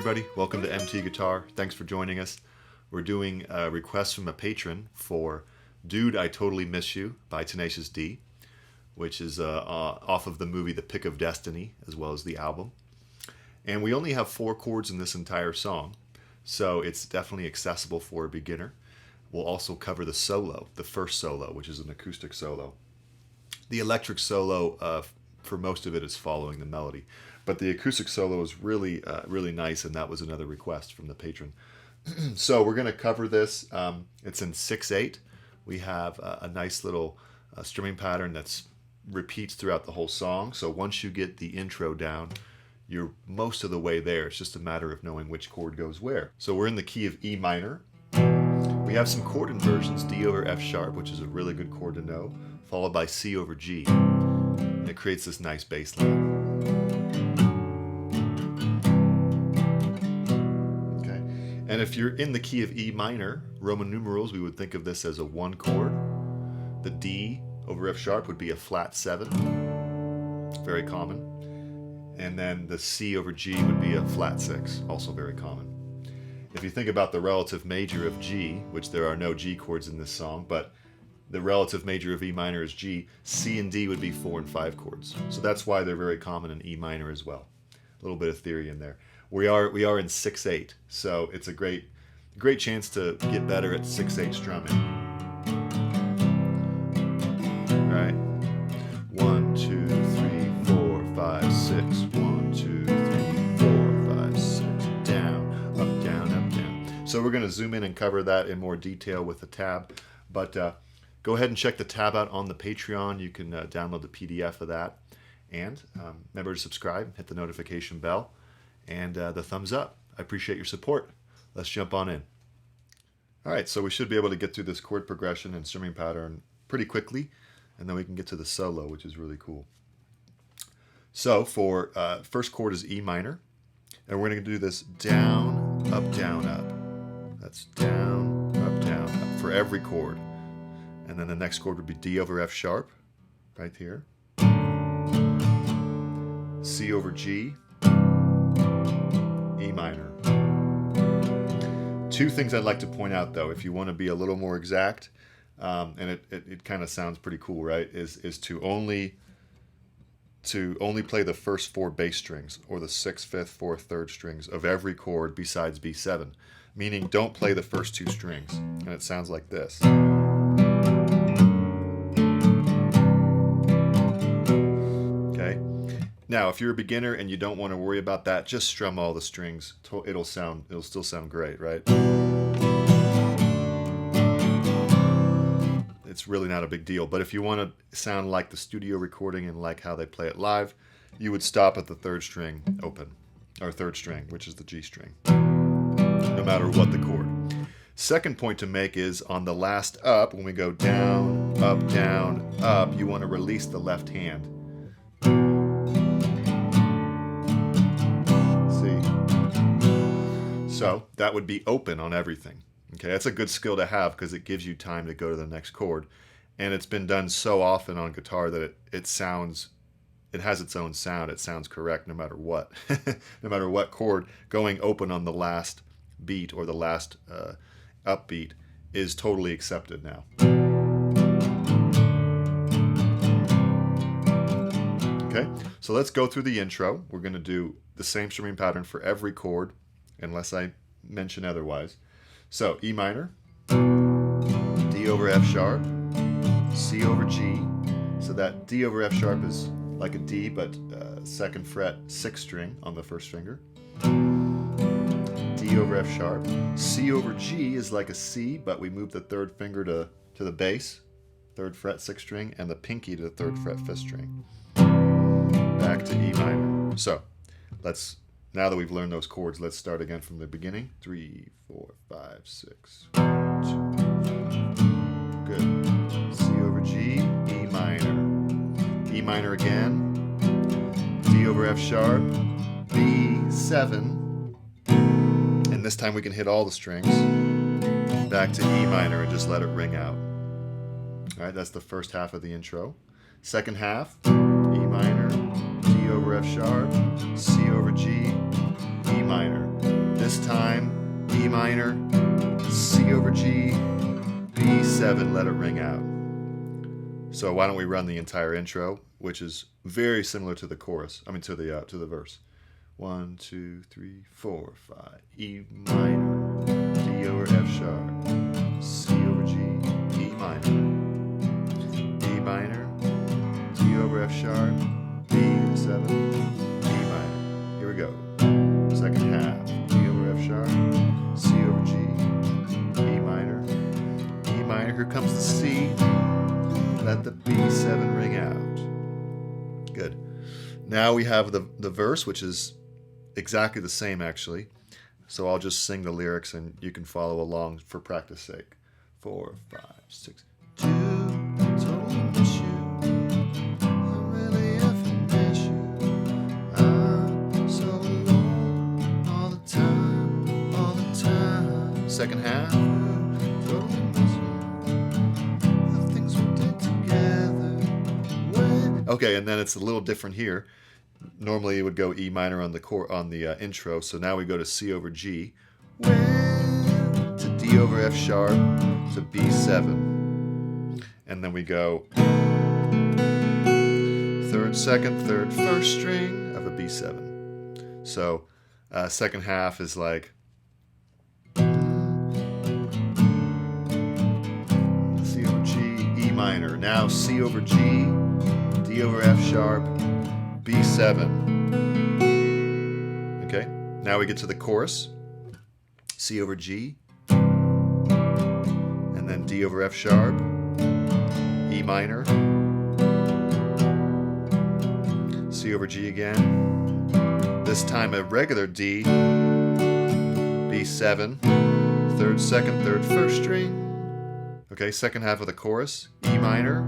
everybody, welcome to MT Guitar. Thanks for joining us. We're doing a request from a patron for Dude, I Totally Miss You by Tenacious D, which is off of the movie The Pick of Destiny, as well as the album. And we only have 4 chords in this entire song, so it's definitely accessible for a beginner. We'll also cover the solo, the first solo, which is an acoustic solo. The electric solo, for most of it, is following the melody. But the acoustic solo is really, really nice, and that was another request from the patron. So we're going to cover this. It's in 6/8. We have a nice little strumming pattern that repeats throughout the whole song. So once you get the intro down, you're most of the way there. It's just a matter of knowing which chord goes where. So we're in the key of E minor. We have some chord inversions, D over F sharp, which is a really good chord to know, followed by C over G. And it creates this nice bass line. Okay. And if you're in the key of E minor, Roman numerals, we would think of this as a 1 chord. The D over F sharp would be a flat 7. Very common. And then the C over G would be a flat 6, also very common. If you think about the relative major of G, which there are no G chords in this song, but the relative major of E minor is G, C and D would be 4 and 5 chords. So that's why they're very common in E minor as well. A little bit of theory in there. We are in 6/8, so it's a great chance to get better at 6/8 strumming. All right. 1, 2, 3, 4, 5, 6. 1, 2, 3, 4, 5, 6. Down, up, down, up, down. So we're going to zoom in and cover that in more detail with the tab. But go ahead and check the tab out on the Patreon. You can download the PDF of that. And remember to subscribe, hit the notification bell, and the thumbs up. I appreciate your support. Let's jump on in. All right, so we should be able to get through this chord progression and strumming pattern pretty quickly, and then we can get to the solo, which is really cool. So for first chord is E minor, and we're going to do this down, up, down, up. That's down, up for every chord. And then the next chord would be D over F sharp, right here. C over G, E minor. 2 things I'd like to point out, though, if you want to be a little more exact, and it kind of sounds pretty cool, right? Is to only play the first 4 bass strings, or the 6th, 5th, 4th, 3rd strings of every chord besides B7. Meaning, don't play the first 2 strings. And it sounds like this. Okay. Now, if you're a beginner and you don't want to worry about that, just strum all the strings. It'll still sound great, right? It's really not a big deal. But if you want to sound like the studio recording and like how they play it live, you would stop at the 3rd string open, or 3rd string, which is the G string, no matter what the chord. Second point to make is on the last up, when we go down, up, you want to release the left hand. See? So that would be open on everything. Okay, that's a good skill to have because it gives you time to go to the next chord. And it's been done so often on guitar that it has its own sound. It sounds correct no matter what. No matter what chord, going open on the last beat or the last upbeat is totally accepted now. Okay, so let's go through the intro. We're going to do the same strumming pattern for every chord, unless I mention otherwise. So E minor, D over F sharp, C over G. So that D over F sharp is like a D, but 2nd fret 6th string on the 1st finger. D over F sharp. C over G is like a C, but we move the 3rd finger to the bass, 3rd fret 6th string, and the pinky to the 3rd fret 5th string. Back to E minor. So now that we've learned those chords, let's start again from the beginning. 3, 4, 5, 6. 1, 2. Good. C over G, E minor. E minor again. D over F sharp. B7. And this time we can hit all the strings. Back to E minor and just let it ring out. All right, that's the first half of the intro. Second half, E minor, D over F sharp, C over G, E minor. this time, E minor, C over G, B7, let it ring out. So why don't we run the entire intro, which is very similar to the chorus, to the verse. 1, 2, 3, 4, 5. E minor, D over F sharp, C over G, E minor. E minor, D over F sharp, B7, E minor. Here we go. Second half, D over F sharp, C over G, E minor. E minor, here comes the C. Let the B7 ring out. Good. Now we have the verse, which is exactly the same actually. So I'll just sing the lyrics and you can follow along for practice sake. 4, 5, 6. Do totally miss you. I really effing miss you. I'm so alone all the time, all the time. Second half. Totally miss you. The things we did together. Okay, and then it's a little different here. Normally it would go E minor on the intro, so now we go to C over G, to D over F sharp, to B7, and then we go third, second, third, first string of a B7. So second half is like C over G, E minor. Now C over G, D over F sharp, B7. Okay, now we get to the chorus. C over G, and then D over F sharp, E minor, C over G again. This time a regular D, B7, third, second, third, first string. Okay, second half of the chorus. E minor,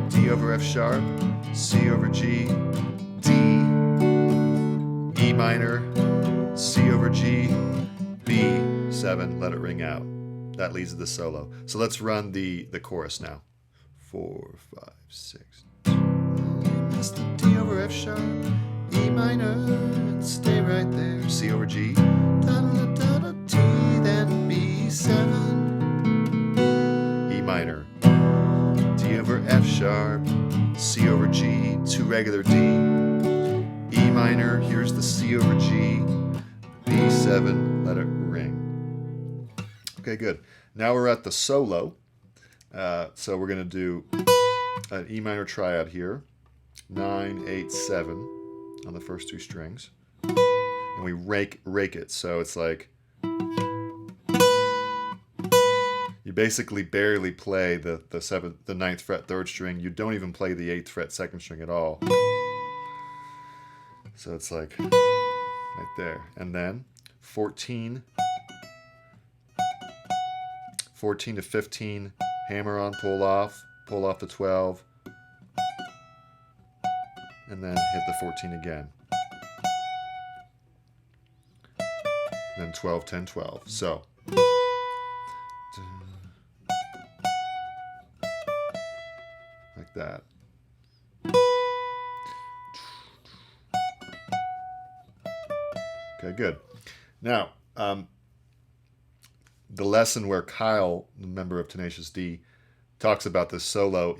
D over F sharp, C over G, D, E minor, C over G, B7, let it ring out. That leads to the solo. So let's run the chorus now. 4, 5, 6. Miss the D over F sharp, E minor, and stay right there. C over G, da da da da T, then B7, E minor, D over F sharp, C over G, 2 regular D, E minor, here's the C over G, B7, let it ring. Okay, good. Now we're at the solo. So we're going to do an E minor triad here, 9, 8, 7 on the first 2 strings, and we rake it. So it's like you basically barely play the 9th fret 3rd string. You don't even play the 8th fret 2nd string at all. So it's like right there, and then 14 to 15, hammer on, pull off the 12, and then hit the 14 again. And then 12, 10, 12. So like that. Okay, good. Now, the lesson where Kyle, the member of Tenacious D, talks about this solo,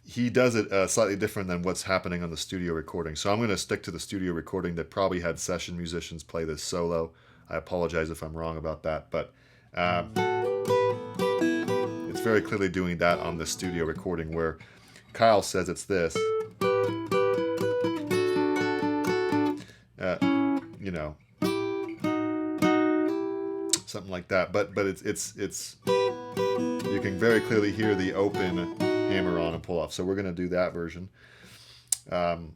he does it slightly different than what's happening on the studio recording. So I'm going to stick to the studio recording that probably had session musicians play this solo. I apologize if I'm wrong about that, but it's very clearly doing that on the studio recording where Kyle says it's this. Something like that, but it's you can very clearly hear the open hammer on and pull off. So we're going to do that version. So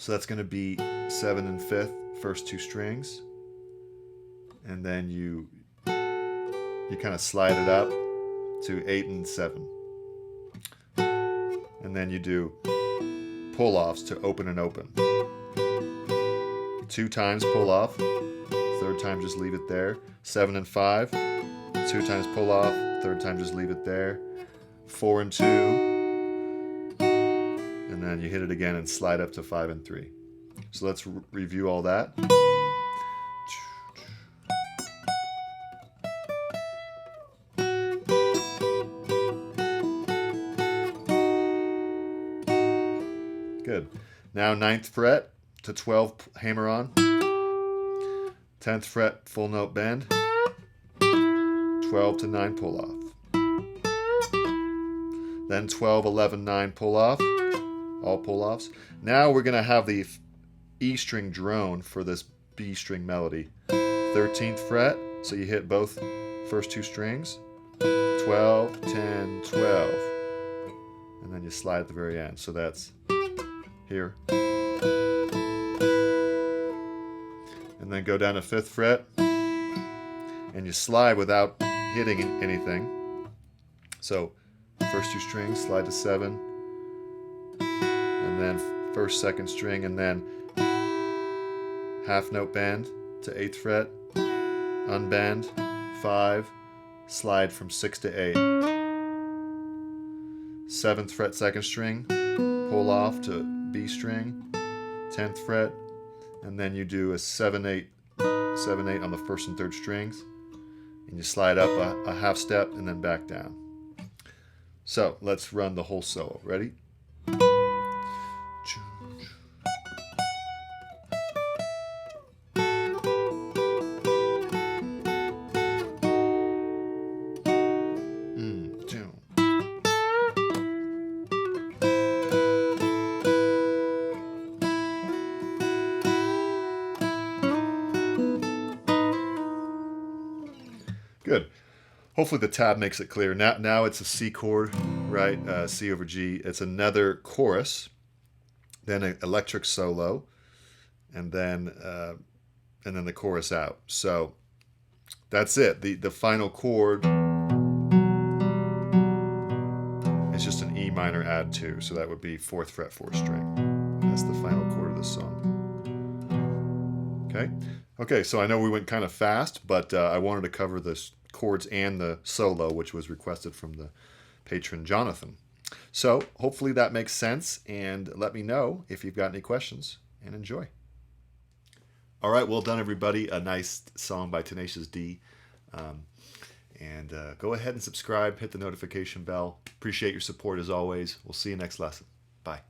that's going to be 7 and 5th, first 2 strings, and then you kind of slide it up to 8 and 7, and then you do pull offs to open and open. 2 times pull off, 3rd time just leave it there. 7 and 5, 2 times pull off, 3rd time just leave it there. 4 and 2, and then you hit it again and slide up to 5 and 3. So let's review all that. Good. Now 9th fret to 12, hammer on. 10th fret, full note bend. 12 to 9, pull off. Then 12, 11, 9, pull off. All pull offs. Now we're going to have the E string drone for this B string melody. 13th fret, so you hit both first two strings. 12, 10, 12. And then you slide at the very end. So that's here. And then go down to 5th fret. And you slide without hitting anything. So first two strings, slide to 7. And then first, second string, and then half note bend to 8th fret. Unbend, 5. Slide from 6 to 8. 7th fret, second string, pull off to B string, 10th fret, and then you do a 7, 8, 7, 8 on the first and third strings, and you slide up a half step and then back down. So let's run the whole solo. Ready? Good. Hopefully the tab makes it clear. Now it's a C chord, right? C over G. It's another chorus, then an electric solo, and then the chorus out. So that's it. The final chord is just an E minor add 2. So that would be 4th fret, 4th string. That's the final chord of the song. Okay. Okay. So I know we went kind of fast, but I wanted to cover this chords and the solo, which was requested from the patron Jonathan. So hopefully that makes sense, and let me know if you've got any questions, and enjoy. All right, well done everybody. A nice song by Tenacious D. And go ahead and subscribe, hit the notification bell. Appreciate your support as always. We'll see you next lesson. Bye.